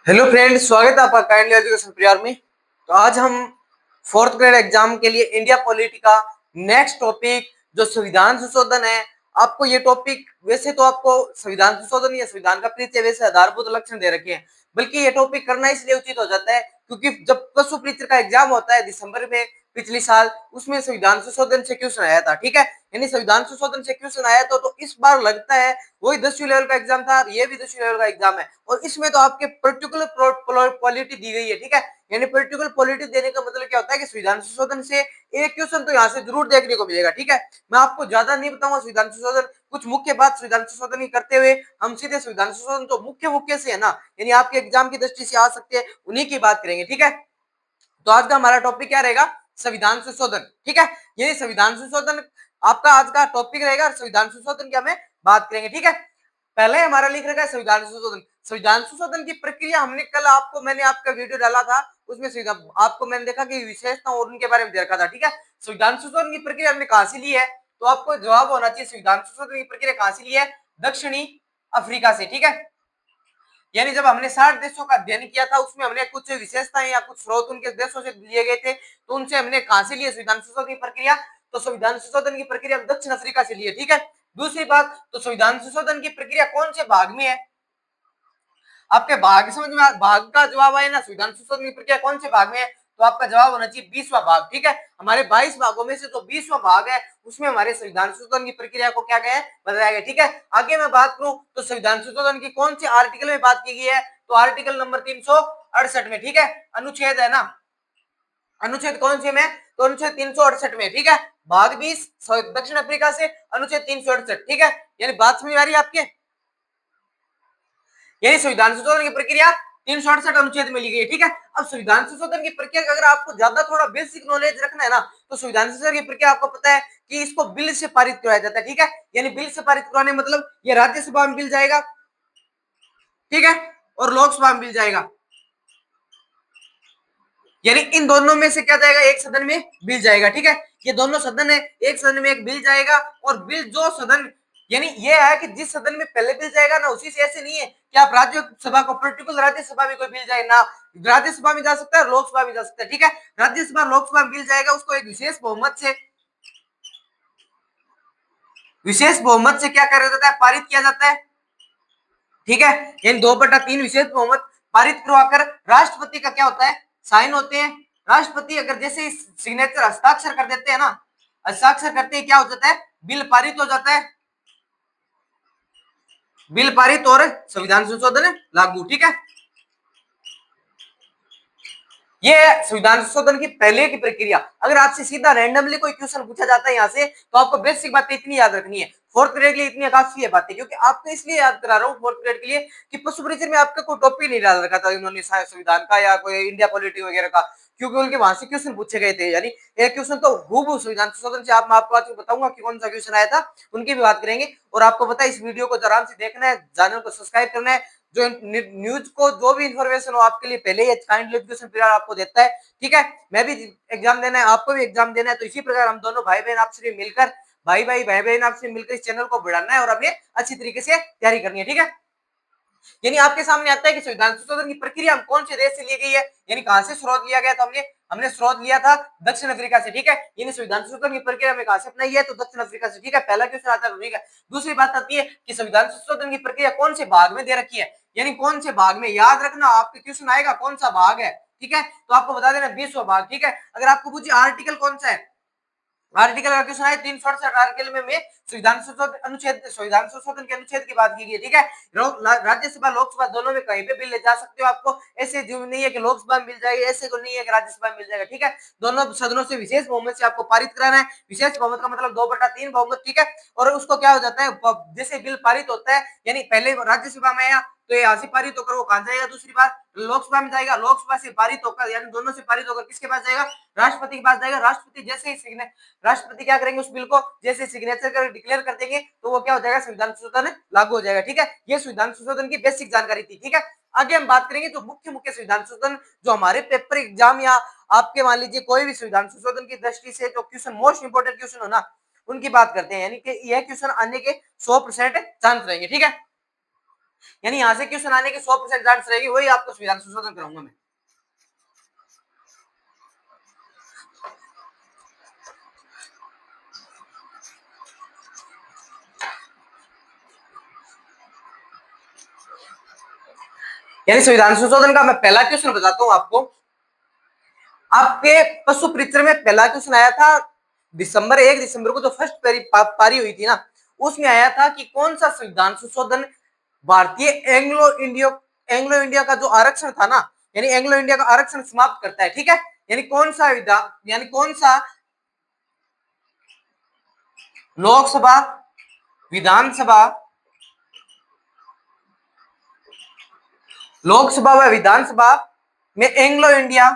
Hello friends, स्वागत है आपका काइंडली एजुकेशन प्रियर में। तो आज हम फोर्थ ग्रेड एग्जाम के लिए इंडिया पॉलिटी का नेक्स्ट टॉपिक जो संविधान संशोधन है। आपको ये टॉपिक वैसे तो आपको संविधान संशोधन या संविधान का परिचय वैसे आधारभूत लक्षण दे रखे हैं, बल्कि ये टॉपिक करना इसलिए उचित हो जाता है क्योंकि जब प्लस टू परीक्षा का एग्जाम होता है दिसंबर में पिछली साल, उसमें संविधान संशोधन से क्वेश्चन आया था। ठीक है, यानी संविधान संशोधन से क्वेश्चन आया तो इस बार लगता है वही 10वीं लेवल का एग्जाम था, ये भी 10वीं लेवल का एग्जाम है और इसमें तो आपके पर्टिकुलर पॉलिटी दी गई है। ठीक है, यानी पर्टिकुलर पॉलिटी देने का मतलब क्या होता है कि संविधान संशोधन से एक क्वेश्चन तो यहाँ से जरूर देखने को मिलेगा। ठीक है, मैं आपको ज्यादा नहीं बताऊंगा संविधान संशोधन, कुछ मुख्य बात संविधान संशोधन ही करते हुए हम सीधे संविधान संशोधन तो मुख्य से है ना, यानी आपके एग्जाम की दृष्टि से आ सकते हैं, उन्हीं की बात करेंगे। ठीक है, तो आज का हमारा टॉपिक क्या रहेगा? संविधान संशोधन। ठीक है, ये संविधान संशोधन आपका आज का टॉपिक रहेगा और संविधान संशोधन की हमें बात करेंगे। ठीक है, पहले हमारा लिख रखा है संविधान संशोधन। संविधान संशोधन की प्रक्रिया हमने कल मैंने आपका वीडियो डाला था, उसमें आपको मैंने देखा कि विशेषता और उनके बारे में दे रखा था। ठीक है, संविधान संशोधन की प्रक्रिया हमने कहां से ली है, तो आपको जवाब होना चाहिए संविधान संशोधन की प्रक्रिया कहां से ली है? दक्षिणी अफ्रीका से। ठीक है, यानी जब हमने 60 देशों का अध्ययन किया था उसमें हमने कुछ विशेषताएं या कुछ स्रोत उनके देशों से लिए गए थे, तो उनसे हमने कहां से लिए संविधान संशोधन की प्रक्रिया? तो संविधान संशोधन की प्रक्रिया दक्षिण अफ्रीका से लिए। ठीक है, दूसरी बात, तो संविधान संशोधन की प्रक्रिया कौन से भाग में है? आपके भाग समझ में भाग का जवाब आए ना, संविधान संशोधन की प्रक्रिया कौन से भाग में है, तो आपका जवाब होना चाहिए 20वां भाग। ठीक है, हमारे 22 भागों में से तो 20वां भाग है, उसमें हमारे संविधान संशोधन की प्रक्रिया को क्या गया है, बताया गया। ठीक है, आगे मैं बात करूं तो संविधान संशोधन की कौन से आर्टिकल में बात की गई है, तो आर्टिकल नंबर 368 में। ठीक है, अनुच्छेद है ना, अनुच्छेद कौन से में? तो अनुच्छेद 368 में। ठीक है, भाग 20 दक्षिण अफ्रीका से अनुच्छेद 368। ठीक है, यानी बात समझ आ रही है आपके? यानी संविधान संशोधन की प्रक्रिया 368 अनुच्छेद में ली गई है। ठीक है, अब संविधान संशोधन की प्रक्रिया अगर आपको ज्यादा थोड़ा बेसिक नॉलेज रखना है ना, तो संविधान संशोधन की प्रक्रिया आपको पता है कि इसको बिल से पारित कराया जाता है। ठीक है, यानी बिल से पारित कराने मतलब ये राज्यसभा में बिल जाएगा, ठीक है, और लोकसभा में बिल जाएगा, यानी इन दोनों में से क्या जाएगा? एक सदन में बिल जाएगा। ठीक है, ये दोनों सदन है, एक सदन में एक बिल जाएगा, और बिल जो सदन, यानी ये है कि जिस सदन में पहले बिल जाएगा ना, उसी से ऐसे नहीं है कि आप राज्यसभा को पर्टिकुलर राज्यसभा में कोई बिल जाए ना, राज्यसभा में जा सकता है, लोकसभा में जा सकता है। ठीक है, राज्यसभा लोकसभा में बिल जाएगा, उसको एक विशेष बहुमत से क्या करा जाता है? पारित किया जाता है। ठीक है, यानी 2/3 विशेष बहुमत पारित करवाकर राष्ट्रपति का क्या होता है? साइन होते हैं। राष्ट्रपति अगर जैसे सिग्नेचर हस्ताक्षर कर देते हैं ना, हस्ताक्षर करते ही क्या हो जाता है? बिल पारित हो जाता है, बिल पारित और संविधान संशोधन लागू। ठीक है, ये संविधान संशोधन की पहले की प्रक्रिया। अगर आपसे सीधा रैंडमली कोई क्वेश्चन पूछा जाता है यहाँ से, तो आपको बेसिक बातें इतनी याद रखनी है। फोर्थ ग्रेड के लिए इतनी काफी है बातें, क्योंकि आपको इसलिए याद करा रहा हूँ फोर्थ ग्रेड के लिए कि पशु परिचय में आपका कोई टॉपिक नहीं डाल रखा था इन्होंने संविधान का या कोई इंडिया पॉलिटी वगैरह का, क्योंकि उनके वहां से क्वेश्चन पूछे गए थे। यानी एक क्वेश्चन तो हूबहू संविधान संशोधन से, आप मैं आपको आज बताऊंगा कि कौन सा क्वेश्चन आया था, उनकी भी बात करेंगे। और आपको पता है इस वीडियो को आराम से देखना है, चैनल को सब्सक्राइब करना है, जो न्यूज को जो भी इंफॉर्मेशन हो आपके लिए पहले ही काइंडली एजुकेशन पीरियड आपको देता है। ठीक है, मैं भी एग्जाम देना है, आपको भी एग्जाम देना है, तो इसी प्रकार हम दोनों भाई बहन आपसे मिलकर भाई बहन आपसे मिलकर इस चैनल को बढ़ाना है और हमें अच्छी तरीके से तैयारी करनी है। ठीक है, यानी आपके सामने आता है कि संविधान संशोधन की प्रक्रिया हम कौन से देश से ली गई है, यानी कहां से स्रोत लिया गया था? हमने स्रोत लिया था दक्षिण अफ्रीका से। ठीक है, यानी संविधान संशोधन की प्रक्रिया में कहां से अपनाई है? तो दक्षिण अफ्रीका से। ठीक है, पहला क्वेश्चन आता है। ठीक है, दूसरी बात आती है कि संविधान संशोधन की प्रक्रिया कौन से भाग में दे रखी है, यानी कौन से भाग में, याद रखना आपके क्वेश्चन आएगा कौन सा भाग है। ठीक है, तो आपको बता देना 20वां भाग। ठीक है, अगर आपको पूछे आर्टिकल कौन सा है, आर्टिकल का क्वेश्चन है 368 आर्टिकल में संविधान संशोधन अनुच्छेद, संविधान संशोधन के अनुच्छेद की बात की गई है। ठीक है, राज्यसभा लोकसभा दोनों में कहीं पे बिल ले जा सकते हो, आपको ऐसे जो नहीं है कि लोकसभा में मिल जाएगी, ऐसे को नहीं है कि राज्यसभा में मिल जाएगा। ठीक है, दोनों सदनों से विशेष बहुमत से आपको पारित कराना है। विशेष बहुमत का मतलब 2/3 बहुमत। ठीक है, और उसको क्या हो जाता है, जैसे बिल पारित होता है, यानी पहले राज्यसभा में आया तो ये यहाँ से पारित होकर वो कहां जाएगा? दूसरी बार लोकसभा में जाएगा, लोकसभा से पारित होकर, यानी दोनों से पारित होकर किसके पास जाएगा? राष्ट्रपति के पास जाएगा। राष्ट्रपति जैसे ही राष्ट्रपति क्या करेंगे? उस बिल को जैसे सिग्नेचर कर डिक्लेयर कर देंगे तो वो क्या हो जाएगा? संविधान संशोधन लागू हो जाएगा। ठीक है, ये संविधान संशोधन की बेसिक जानकारी थी। ठीक है, आगे हम बात करेंगे जो मुख्य संविधान संशोधन जो हमारे पेपर एग्जाम या आपके मान लीजिए कोई भी संविधान संशोधन की दृष्टि से जो क्वेश्चन मोस्ट इंपोर्टेंट क्वेश्चन हो ना, उनकी बात करते हैं, यानी कि यह क्वेश्चन आने के 100% चांस रहेंगे। ठीक है, यानी यहां से क्वेश्चन आने की 100% चांस रहेगी, वही आपको संविधान संशोधन कराऊंगा मैं। यानी संविधान संशोधन का मैं पहला क्वेश्चन बताता हूं आपको। आपके पशु परिचय में पहला क्वेश्चन आया था दिसंबर 1 दिसंबर को जो फर्स्ट पारी हुई थी ना, उसमें आया था कि कौन सा संविधान संशोधन भारतीय एंग्लो इंडिया का जो आरक्षण था ना, यानी एंग्लो इंडिया का आरक्षण समाप्त करता है। ठीक है, यानी कौन सा यानी कौन सा लोकसभा, विधानसभा, लोकसभा व विधानसभा में एंग्लो इंडिया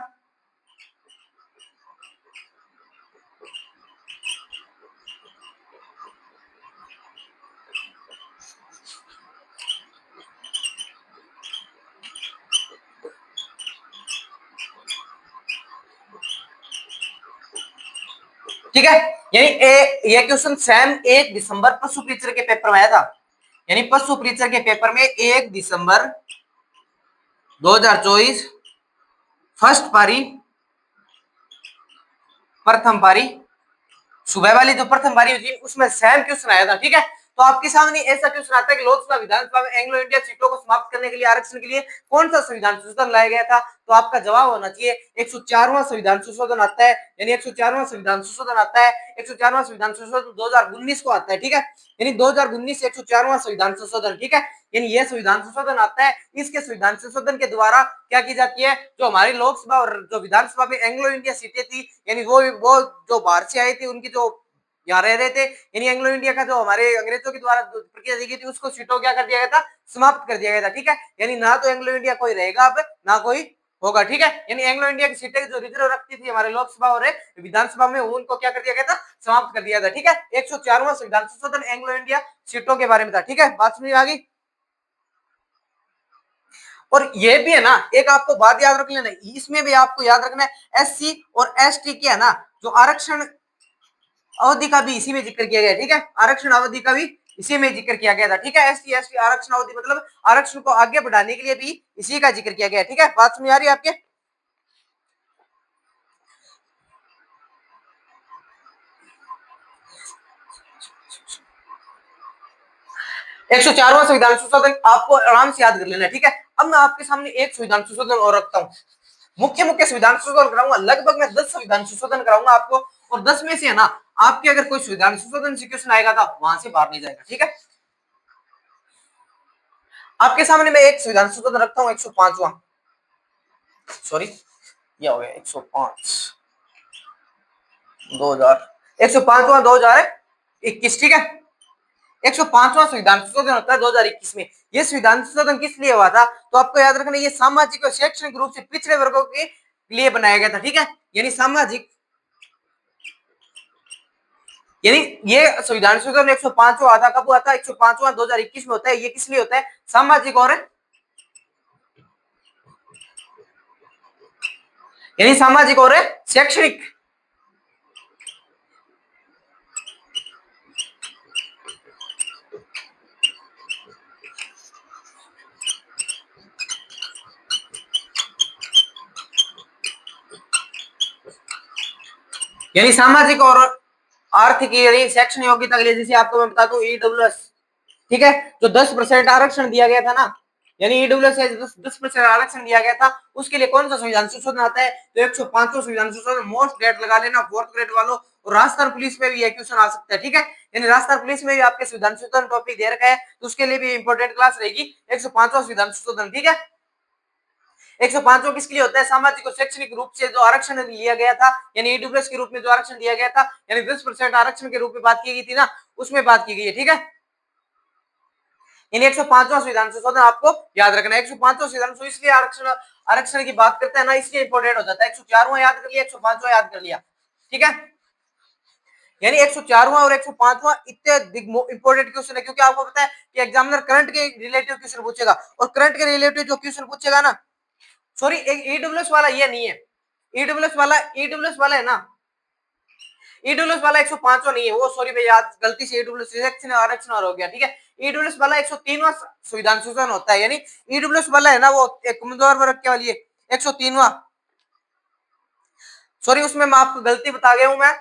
ठीक है, यानी ये क्वेश्चन सेम 1 दिसंबर पशु परिचय के पेपर में आया था। यानी पशु परिचय के पेपर में 1 दिसंबर 2024 फर्स्ट पारी, प्रथम पारी, सुबह वाली जो प्रथम पारी हुई थी उसमें सेम क्वेश्चन आया था। ठीक है, तो आपके सामने ऐसा क्वेश्चन आता है कि लोकसभा विधानसभा में एंग्लो इंडिया सीटों को समाप्त करने के लिए आरक्षण के लिए कौन सा संविधान संशोधन लाया गया था, तो आपका जवाब होना चाहिए 104वां संविधान संशोधन आता है। यानी 104वां संविधान संशोधन आता है, 104वां संविधान संशोधन 2019 को आता है। ठीक है, यानी 2019 104वां संविधान संशोधन। ठीक है, यानी यह संविधान संशोधन आता है। इसके संविधान संशोधन के द्वारा क्या की जाती है, जो हमारी लोकसभा और जो विधानसभा में एंग्लो इंडिया सीटें थी, यानी वो जो बाहर से आई थी, उनकी जो यहाँ रह रहे थे, यानी एंग्लो इंडिया का जो हमारे अंग्रेजों के द्वारा प्रक्रिया दी गई थी, उसको सीटों क्या कर दिया गया था, समाप्त कर दिया गया था। ठीक है, यानी ना तो एंग्लो इंडिया कोई रहेगा अब, ना कोई होगा। ठीक है, यानी एंग्लो इंडिया की सीटें जो रिजर्व रखती थी हमारे लोकसभा और विधानसभा में, उनको क्या कर दिया गया था, समाप्त कर दिया था। ठीक है, 104वां संविधान संशोधन एंग्लो इंडिया सीटों के बारे में था। ठीक है, बात समझ आ गई। और ये भी है ना, एक आपको बात याद रख लेना, इसमें भी आपको याद रखना है एससी और एसटी के है ना जो आरक्षण अवधि का भी इसी में जिक्र किया गया। ठीक है, आरक्षण अवधि का भी इसी में जिक्र किया गया था। ठीक है, एसटी एसटी आरक्षण अवधि मतलब आरक्षण को आगे बढ़ाने के लिए भी इसी का जिक्र किया गया। ठीक है, बात समझ आ रही है आपके। 104वां संविधान संशोधन आपको आराम से याद कर लेना। ठीक है, अब मैं आपके सामने एक संविधान संशोधन और रखता हूँ। मुख्य मुख्य संविधान संशोधन कराऊंगा, लगभग मैं 10 संविधान संशोधन कराऊंगा आपको, और 10 में से है ना आपके अगर कोई संविधान संशोधन से क्वेश्चन आएगा तो वहां से बाहर नहीं जाएगा। ठीक है, आपके सामने मैं एक संविधान संशोधन रखता हूँ 105वां, सॉरी ये हो गया 105 2000 105वां 2021। ठीक है, 105वां संविधान संशोधन होता है 2021 में। ये संविधान संशोधन किस लिए हुआ था, तो आपको याद रखना ये सामाजिक और शैक्षणिक रूप से पिछड़े वर्गों के लिए बनाया गया था। ठीक है, यानी सामाजिक, यानी ये संविधान संशोधन 105वां आता कब हुआ था, 105वां 2021 में होता है। ये किस लिए होता है, सामाजिक और यानी सामाजिक और शैक्षणिक, यानी सामाजिक और आर्थिक यानी शैक्षणिक योग्यता के लिए, जैसे आपको मैं बता दूं ईडब्ल्यूएस। ठीक है, जो 10% आरक्षण दिया गया था ना, यानी ईडब्ल्यूएस 10% आरक्षण दिया गया था, उसके लिए कौन सा संविधान संशोधन आता है, तो 105वां संविधान संशोधन। मोस्ट ग्रेड लगा लेना, 4th ग्रेड वालों, और राजस्थान पुलिस में भी ये क्वेश्चन आ सकता है। ठीक है, यानी राजस्थान पुलिस में भी आपके संविधान संशोधन टॉपिक दे रखा है, तो उसके लिए भी इंपॉर्टेंट क्लास रहेगी 105वां संविधान संशोधन। ठीक है, 105वां किसके लिए होता है, सामाजिक और शैक्षणिक रूप से जो आरक्षण लिया गया था, यानी ईडब्ल्यूएस के रूप में जो आरक्षण दिया गया था, यानी 10% आरक्षण के रूप में बात की गई थी ना, उसमें बात की गई है। ठीक है, यानी 105वां संविधान संशोधन आपको याद रखना है। 105वां संविधान संशोधन इसलिए आरक्षण आरक्षण की बात करता है ना, इसलिए इंपॉर्टेंट हो जाता है। 104वां याद कर लिया, 105वां याद कर लिया। ठीक है, यानी 104वां और 105वां इतने इंपॉर्टेंट क्वेश्चन है, क्योंकि आपको पता है कि एग्जामिनर करंट के रिलेटिव क्वेश्चन पूछेगा, और करंट के रिलेटिव जो क्वेश्चन पूछेगा ना, सॉरी ईडब्ल्यूएस वाला ये नहीं है, ईडब्ल्यूएस वाला है ना, ईडब्ल्यूएस वाला 105वां नहीं है वो, सॉरी भैया गलती से ईडब्ल्यूएस सिलेक्शन और आरक्षण और हो गया। ठीक है, ईडब्ल्यूएस वाला 103वां संविधान संशोधन होता है, यानी ईडब्ल्यूएस वाला है ना वो एक कमजोर वर्ग के वाली है 103वां, सॉरी उसमें मैं आपको गलती बता गया हूं मैं,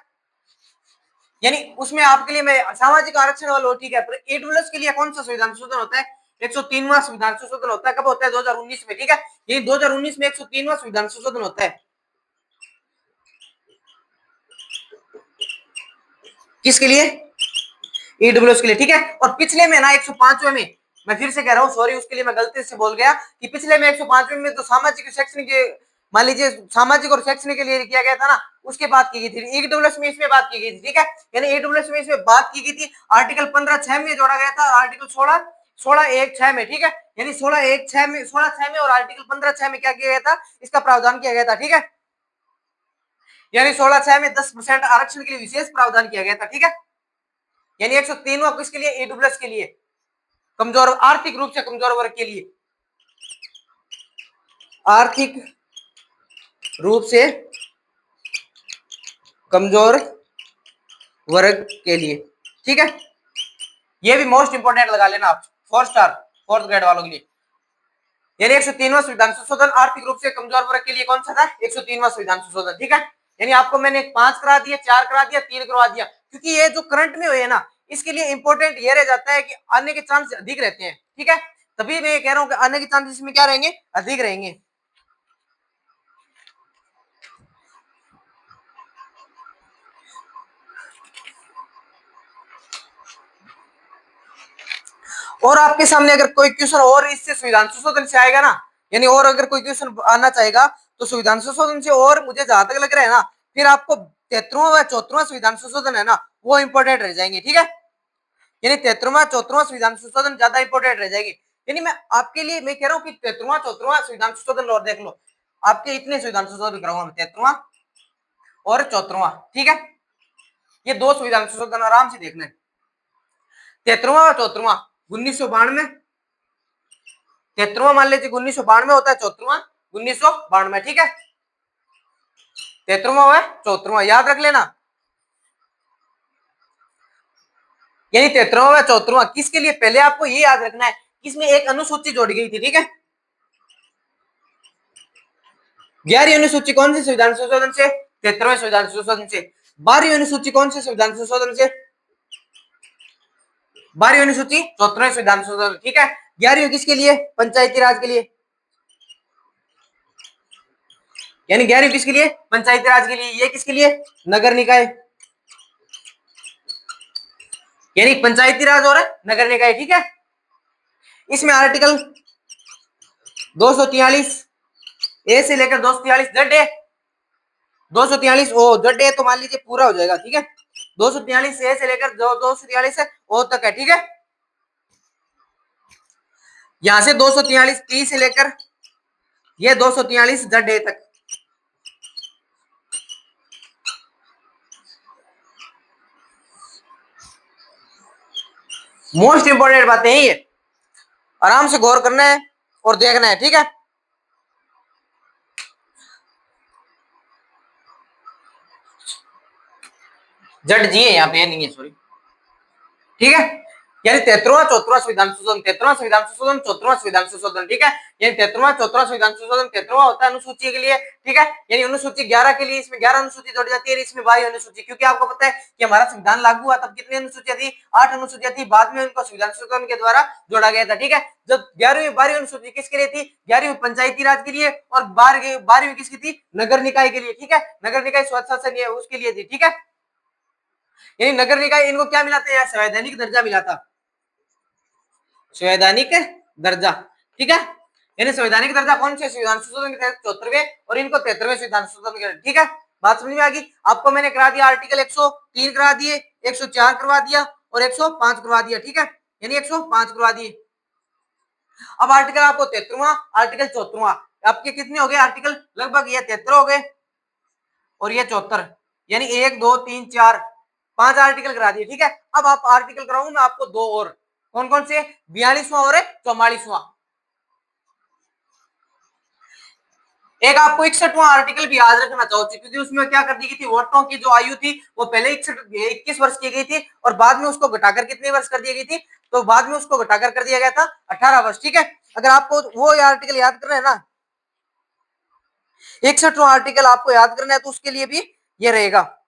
यानी उसमें आपके लिए मैं सामाजिक आरक्षण वाला ठीक है, पर ईडब्ल्यूएस के लिए कौन सा संविधान संशोधन होता है? 103वां संविधान संशोधन होता है। कब होता है? 2019 में, ठीक है, ये 2019 में 103वां संविधान संशोधन होता है। किसके लिए? ईडब्ल्यूएस के लिए, ठीक है। और पिछले में ना 105वें में, मैं फिर से कह रहा हूँ सॉरी उसके लिए मैं गलती से बोल गया कि पिछले में 105वें में तो सामाजिक शैक्षणिक, मान लीजिए सामाजिक और शैक्षणिक के लिए किया गया था ना, उसके बात की गई थी। ईडब्ल्यूएस में इसमें बात की गई थी, ठीक है, यानी ईडब्ल्यूएस में इसमें बात की गई थी, आर्टिकल 15(6) में जोड़ा गया था, आर्टिकल 16(1)(6) में, ठीक है, यानी 16(1)(6) में, 16(6) में और आर्टिकल 15(6) में क्या किया गया था? इसका प्रावधान किया गया था, ठीक है, यानी 16(6) में 10% आरक्षण के लिए विशेष प्रावधान किया गया था, ठीक है, यानी 103वां किसके लिए? ईडब्ल्यूएस के लिए, कमजोर, आर्थिक रूप से कमजोर वर्ग के लिए, आर्थिक रूप से कमजोर वर्ग के लिए, ठीक है, ये भी मोस्ट इंपोर्टेंट लगा लेना आप, 4 स्टार 4th ग्रेड वालों के लिए, यानी 103वां संविधान संशोधन आर्थिक रूप से कमजोर वर्ग के लिए कौन सा था? 103वां संविधान संशोधन, ठीक है, यानी आपको मैंने 5 करा दिया, 4 करा दिया, 3 करवा दिया, क्योंकि ये जो करंट में हुए है ना, इसके लिए इंपॉर्टेंट ये रह जाता है कि आने के चांस अधिक रहते हैं, ठीक है, तभी मैं ये कह रहा हूं कि आने के चांस इसमें क्या रहेंगे? अधिक रहेंगे। और आपके सामने अगर कोई क्वेश्चन और इससे संविधान संशोधन से आएगा ना, यानी और अगर कोई क्वेश्चन आना चाहेगा तो संविधान संशोधन से, और मुझे जहां तक लग रहा है ना, फिर आपको 73वां व 74वां संविधान संशोधन है ना, वो इंपॉर्टेंट रह जाएंगे, ठीक है, यानी 73वां 74वां संविधान संशोधन ज्यादा इंपॉर्टेंट रह जाएगी। यानी मैं आपके लिए मैं कह रहा हूँ कि 73वां 74वां संविधान संशोधन और देख लो, आपके इतने संविधान संशोधन कराऊंगा मैं, 73वां और 74वां, ठीक है, ये 2 संविधान संशोधन आराम से देखना है। 73वां और 74वां 1992, 73वां मान लीजिए 1992 होता है, 74वां 1992, ठीक है, 73वां है 74वां, याद रख लेना, यानी 73वां 74वां किसके लिए? पहले आपको ये याद रखना है, इसमें एक अनुसूची जोड़ी गई थी, ठीक है, 11वीं अनुसूची कौन से संविधान संशोधन से? 73वें संविधान संशोधन से। 12वीं अनुसूची कौन से संविधान संशोधन से? 12वीं अनुसूची 74वें संविधान संशोधन, ठीक है, 11वीं किसके लिए? पंचायती राज के लिए, यानी 11वीं किसके लिए? पंचायती राज के लिए, ये किसके लिए? नगर निकाय, यानी पंचायती राज और नगर निकाय, ठीक है, इसमें आर्टिकल 243 ए से लेकर 243 जड है, 243 ओ जड है तो मान लीजिए पूरा हो जाएगा, ठीक है, 243 ए से लेकर 243 ओ तक है, ठीक है, यहां से 243 टी से लेकर ये 243 जड ए तक, मोस्ट इंपोर्टेंट बातें हैं ये, आराम से गौर करना है और देखना है, ठीक है, जड जी है यहाँ पे, नहीं है सॉरी, ठीक है, यानी 73वां 74वां संविधान संशोधन, 73वां संविधान संशोधन, 74वां संविधान संशोधन, ठीक है, यानी 73वां 74वां संविधान संशोधन 73वां होता है अनुसूची के लिए, ठीक है, यानी अनुसूची 11 के लिए इसमें 11 अनुसूची जोड़ी जाती है, इसमें 22 अनुसूची, क्योंकि आपको पता है कि हमारा संविधान लागू हुआ तब कितनी अनुसूचियां थी? 8 अनुसूचियां थी, बाद में उनको संविधान संशोधन के द्वारा जोड़ा गया था, ठीक है, जब 11वीं 12वीं अनुसूची किसके लिए थी? 11वीं पंचायती राज के लिए और 12वीं किसकी थी? नगर निकाय के लिए, ठीक है, नगर निकाय स्वशासन उसके लिए थी, ठीक है, यानी नगर निकाय इनको क्या मिला था? संवैधानिक दर्जा मिला था, संवैधानिक दर्जा, ठीक है, यानी संवैधानिक दर्जा कौन से? संविधान संशोधन के तहत 74वें और इनको 73वें संविधान संशोधन के, ठीक है, बात समझ में आ गई? आपको मैंने करा दिया आर्टिकल 103 करा दिए, 104 करवा दिया और 105 करवा दिया, ठीक है, यानी 105 करवा दिए। अब आर्टिकल आपको 73वां, आर्टिकल 74वां, आपके कितने हो गए आर्टिकल? लगभग ये 73 हो गए और ये 74, यानी 1 2 3 4 5 आर्टिकल करा दिए, ठीक है, अब आप आर्टिकल कराऊं मैं आपको 2 और, कौन कौन से? 42वां और 44वां, एक आपको 61वां आर्टिकल भी याद रखना चाहिए, क्योंकि उसमें क्या कर दी गई थी, वोटरों की जो आयु थी वो पहले 21 वर्ष की गई थी और बाद में उसको घटाकर कितने वर्ष कर दी गई थी, तो बाद में उसको घटाकर कर दिया गया था 18 वर्ष। ठीक है, अगर आपको वो आर्टिकल याद करना है ना, 61वां आर्टिकल आपको याद करना है, तो उसके लिए भी ये रहेगा।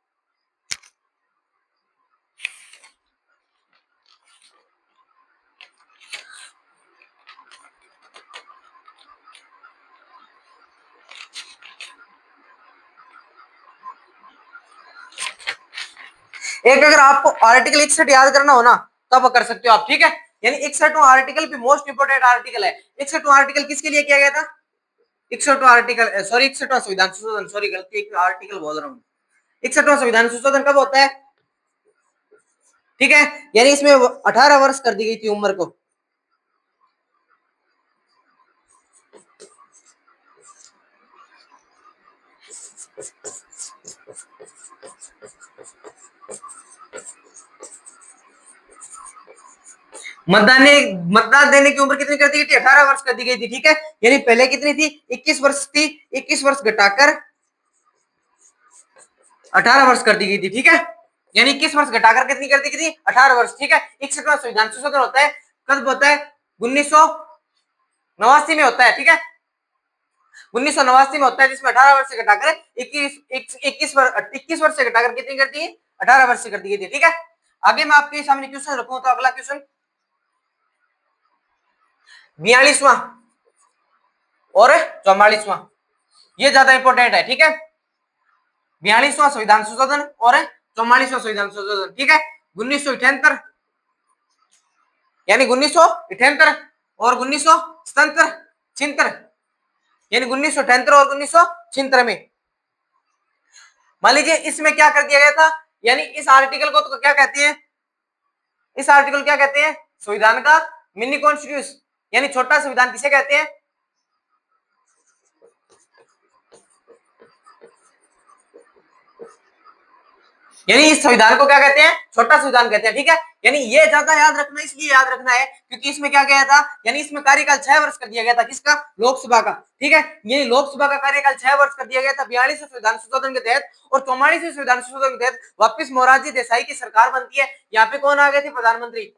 एक अगर आपको आर्टिकल 61 याद करना हो ना, तब कर सकते हो आप। ठीक है, यानी 61वां आर्टिकल भी मोस्ट इंपोर्टेंट आर्टिकल है। 61वां आर्टिकल किसके लिए किया गया था, 61वां आर्टिकल, सॉरी 61वां संविधान संशोधन, सॉरी गलती, एक आर्टिकल बोल रहा हूँ। 61वां संविधान संशोधन कब होता है, ठीक है, यानी इसमें 18 वर्ष कर दी गई थी उम्र को। मतदान देने की उम्र कितनी कर दी गई थी, 18 वर्ष कर दी गई थी। ठीक है, यानी पहले कितनी थी, 21 वर्ष थी, 21 वर्ष घटाकर 18 वर्ष कर दी गई थी। ठीक है, यानी 21 वर्ष घटाकर कितनी कर दी गई थी, 18 वर्ष। ठीक है, 61वां संविधान संशोधन होता है, कब होता है, 1989 में होता है। ठीक है, 1989 में होता है, जिसमें 18 वर्ष से घटाकर 21 वर्ष से घटाकर कितनी कर दी, 18 वर्ष से कर दी गई थी। ठीक है, आगे मैं आपके सामने क्वेश्चन रखूं, तो अगला क्वेश्चन 42वां और 44वां, ये ज्यादा इंपॉर्टेंट है। ठीक है, 42वां संविधान संशोधन और 44वां संविधान संशोधन। ठीक है, 1978 यानी 1978 और 1977 छिहत्तर, यानी 1978 और 1976 में। मान लीजिए इसमें क्या कर दिया गया था, यानी इस आर्टिकल को तो क्या कहते हैं, इस आर्टिकल क्या कहते हैं, संविधान का मिनी कॉन्स्टिट्यूशन, यानी छोटा संविधान किसे कहते हैं, यानी इस संविधान को क्या कहते हैं, छोटा संविधान कहते हैं। ठीक है, यानी ये ज्यादा याद रखना, इसलिए याद रखना है क्योंकि इसमें क्या गया था, यानी इसमें कार्यकाल 6 वर्ष कर दिया गया था, किसका, लोकसभा का। ठीक है, ये लोकसभा का कार्यकाल 6 वर्ष कर दिया गया था 42वें संविधान संशोधन के तहत, और 44वें संविधान संशोधन के तहत वापिस मोरारजी देसाई की सरकार बनती है। यहाँ पे कौन आ गए थे, प्रधानमंत्री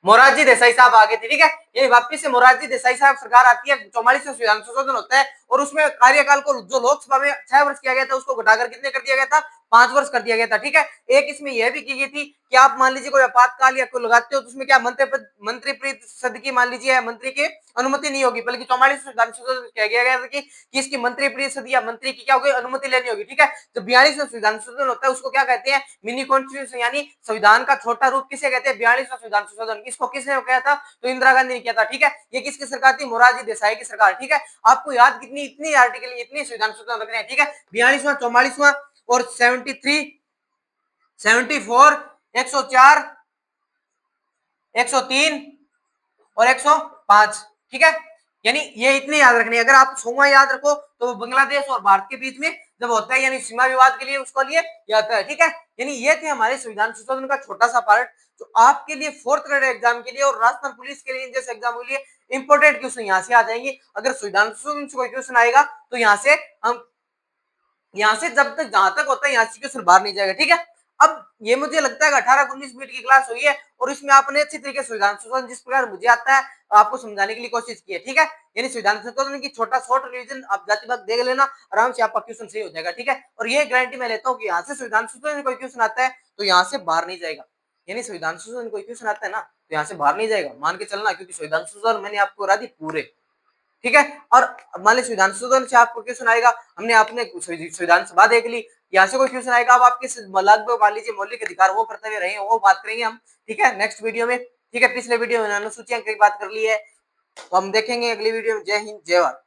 मोरारजी देसाई साहब आ गए थे। ठीक है, ये वापिस से मोरारजी देसाई साहब सरकार आती है, 44वां संविधान संशोधन होता है, और उसमें कार्यकाल को जो लोकसभा में 6 वर्ष किया गया था, उसको घटाकर कितने कर दिया गया था, 5 वर्ष कर दिया गया था। ठीक है, एक इसमें यह भी की गई थी कि आप मान लीजिए कोई आपातकाल या कोई लगाते हो, तो उसमें क्या मंत्री परिषद की मान लीजिए मंत्री की अनुमति नहीं होगी, बल्कि 44वें संविधान संशोधन कह गया था कि इसकी मंत्री परिषद या मंत्री की क्या होगी, अनुमति लेनी होगी। ठीक है, जो 42वां संविधान संशोधन होता है उसको क्या कहते हैं, मिनी कॉन्स्टिट्यूशन, यानी संविधान का छोटा रूप किसे कहते हैं, 42वां संविधान संशोधन। इसको किसने किया था, तो इंदिरा गांधी ने किया था। ठीक है, ये किसकी सरकार थी, मोरारजी देसाई की सरकार। ठीक है, आपको याद कितनी, इतनी आर्टिकल, इतनी संविधान संशोधन रखने हैं। ठीक है, 42वां, 44वां और 73, 74, 104, 103 और 105। ठीक है, यानी ये इतने याद रखने। अगर आप 100वां याद रखो तो वो बांग्लादेश और भारत के बीच में जब होता है, यानी सीमा विवाद के लिए उसको लिए जाता है। ठीक है, यानी ये थे हमारे संविधान संशोधन का छोटा सा पार्ट, जो आपके लिए 4th ग्रेड एग्जाम के लिए और राजस्थान पुलिस के लिए जैसे एग्जाम के लिए इंपोर्टेंट क्वेश्चन यहाँ से आ जाएंगे। अगर संविधान संशोधन से कोई क्वेश्चन आएगा तो यहाँ से हम, यहाँ से जब तक जहां तक होता है यहाँ से क्वेश्चन बाहर नहीं जाएगा। ठीक है, अब ये मुझे लगता है 18-19 मिनट की क्लास हुई है, और इसमें आपने अच्छी तरीके से संविधान संशोधन जिस प्रकार मुझे आता है आपको समझाने के लिए कोशिश की है। ठीक है, यानी संविधान संशोधन की छोटा शॉर्ट रिवीजन आप जाति बात देख लेना, आराम से आपका क्वेश्चन सही हो जाएगा। ठीक है, और ये गारंटी मैं लेता हूँ कि यहाँ से संविधान संशोधन कोई क्वेश्चन आता है तो यहाँ से बाहर नहीं जाएगा, यानी संविधान संशोधन कोई क्वेश्चन आता है ना तो यहाँ से बाहर नहीं जाएगा, मान के चलना, क्योंकि संविधान संशोधन मैंने आपको करा दी पूरे। ठीक है, और मान लीजिए संविधान संशोधन से आपको क्वेश्चन आएगा, हमने आपने संविधान सभा देख ली, यहाँ से कोई क्वेश्चन आएगा, अब आपके लगभग मान लीजिए मौलिक अधिकार वो कर्तव्य रहे हैं वो बात करेंगे हम। ठीक है, नेक्स्ट वीडियो में। ठीक है, पिछले वीडियो में अनुसूचियां की बात कर ली है, तो हम देखेंगे अगली वीडियो में। जय हिंद, जय भारत।